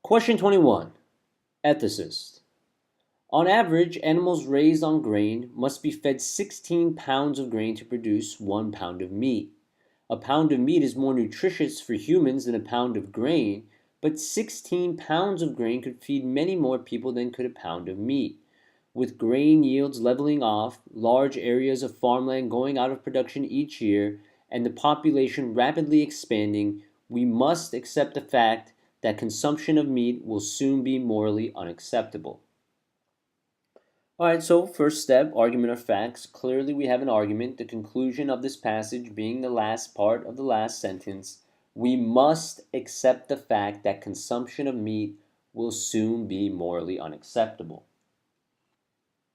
Question 21. Ethicist. On average, animals raised on grain must be fed 16 pounds of grain to produce 1 pound of meat. A pound of meat is more nutritious for humans than a pound of grain, but 16 pounds of grain could feed many more people than could a pound of meat. With grain yields leveling off, large areas of farmland going out of production each year, and the population rapidly expanding, we must accept the fact that consumption of meat will soon be morally unacceptable. All right, so first step, argument or facts. Clearly, we have an argument. The conclusion of this passage being the last part of the last sentence. We must accept the fact that consumption of meat will soon be morally unacceptable.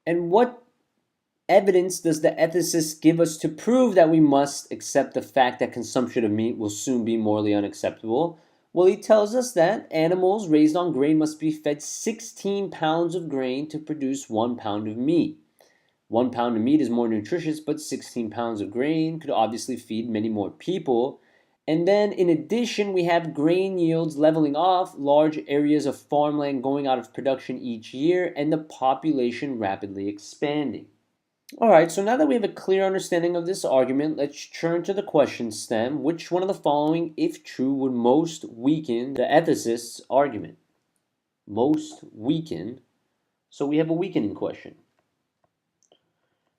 And what evidence does the ethicist give us to prove that we must accept the fact that consumption of meat will soon be morally unacceptable? Well, he tells us that animals raised on grain must be fed 16 pounds of grain to produce 1 pound of meat. 1 pound of meat is more nutritious, but 16 pounds of grain could obviously feed many more people. And then in addition, we have grain yields leveling off, large areas of farmland going out of production each year, and the population rapidly expanding. All right, so now that we have a clear understanding of this argument, let's turn to the question stem. Which one of the following, if true, would most weaken the ethicist's argument? Most weaken. So we have a weakening question.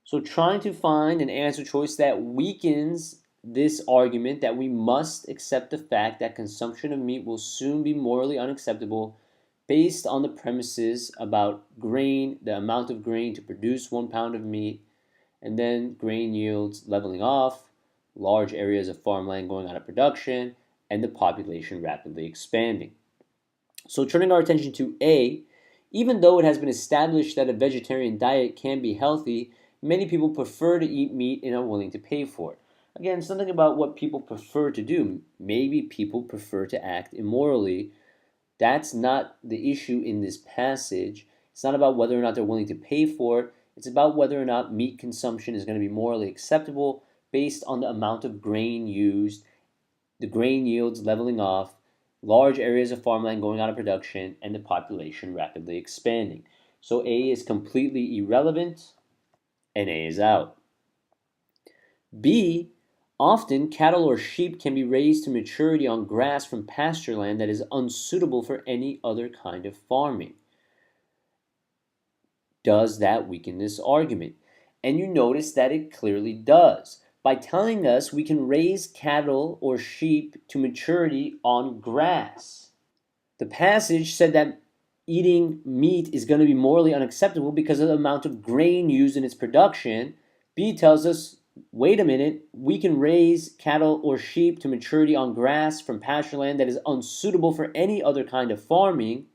So trying to find an answer choice that weakens this argument that we must accept the fact that consumption of meat will soon be morally unacceptable based on the premises about grain, the amount of grain to produce 1 pound of meat, and then grain yields leveling off, large areas of farmland going out of production, and the population rapidly expanding. So turning our attention to A, even though it has been established that a vegetarian diet can be healthy, many people prefer to eat meat and are willing to pay for it. Again, something about what people prefer to do. Maybe people prefer to act immorally. That's not the issue in this passage. It's not about whether or not they're willing to pay for it. It's about whether or not meat consumption is going to be morally acceptable based on the amount of grain used, the grain yields leveling off, large areas of farmland going out of production, and the population rapidly expanding. So A is completely irrelevant, and A is out. B, often cattle or sheep can be raised to maturity on grass from pasture land that is unsuitable for any other kind of farming. Does that weaken this argument? And you notice that it clearly does. By telling us we can raise cattle or sheep to maturity on grass. The passage said that eating meat is going to be morally unacceptable because of the amount of grain used in its production. B tells us, wait a minute, we can raise cattle or sheep to maturity on grass from pasture land that is unsuitable for any other kind of farming.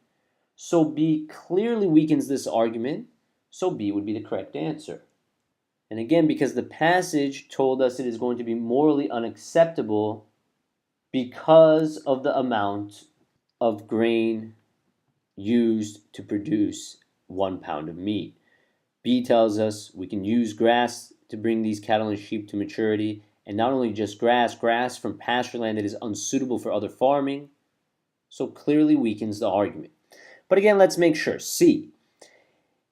So B clearly weakens this argument. So B would be the correct answer. And again, because the passage told us it is going to be morally unacceptable because of the amount of grain used to produce 1 pound of meat. B tells us we can use grass to bring these cattle and sheep to maturity, and not only just grass from pasture land that is unsuitable for other farming, so clearly weakens the argument. But again, let's make sure. C,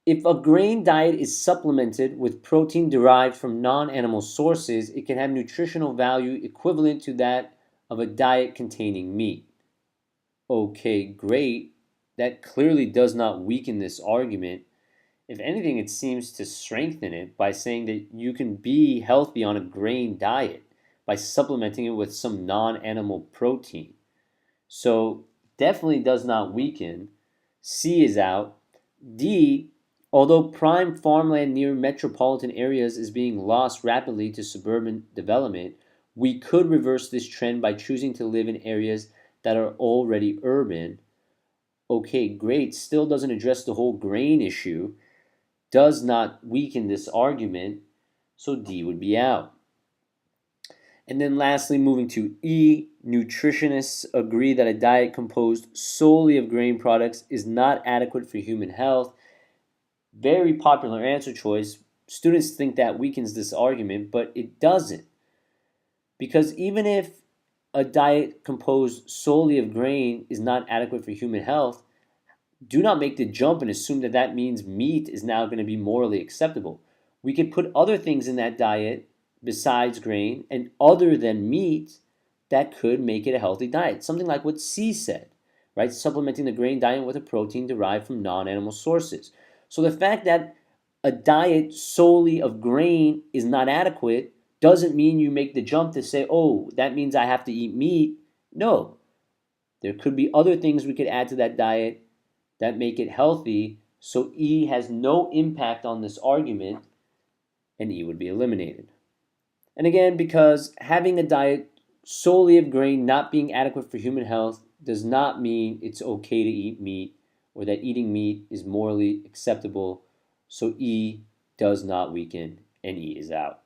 if a grain diet is supplemented with protein derived from non-animal sources, it can have nutritional value equivalent to that of a diet containing meat. Okay, great. That clearly does not weaken this argument. If anything, it seems to strengthen it by saying that you can be healthy on a grain diet by supplementing it with some non-animal protein. So definitely does not weaken. C is out. D, although prime farmland near metropolitan areas is being lost rapidly to suburban development, we could reverse this trend by choosing to live in areas that are already urban. Okay, great. Still doesn't address the whole grain issue. Does not weaken this argument. So D would be out. And then lastly, moving to E, nutritionists agree that a diet composed solely of grain products is not adequate for human health. Very popular answer choice. Students think that weakens this argument, but it doesn't. Because even if a diet composed solely of grain is not adequate for human health, do not make the jump and assume that that means meat is now going to be morally acceptable. We could put other things in that diet besides grain and other than meat that could make it a healthy diet. Something like what C said, right? Supplementing the grain diet with a protein derived from non-animal sources. So the fact that a diet solely of grain is not adequate doesn't mean you make the jump to say, oh, that means I have to eat meat. No, there could be other things we could add to that diet that make it healthy, so E has no impact on this argument, and E would be eliminated. And again, because having a diet solely of grain not being adequate for human health does not mean it's okay to eat meat or that eating meat is morally acceptable, so E does not weaken and E is out.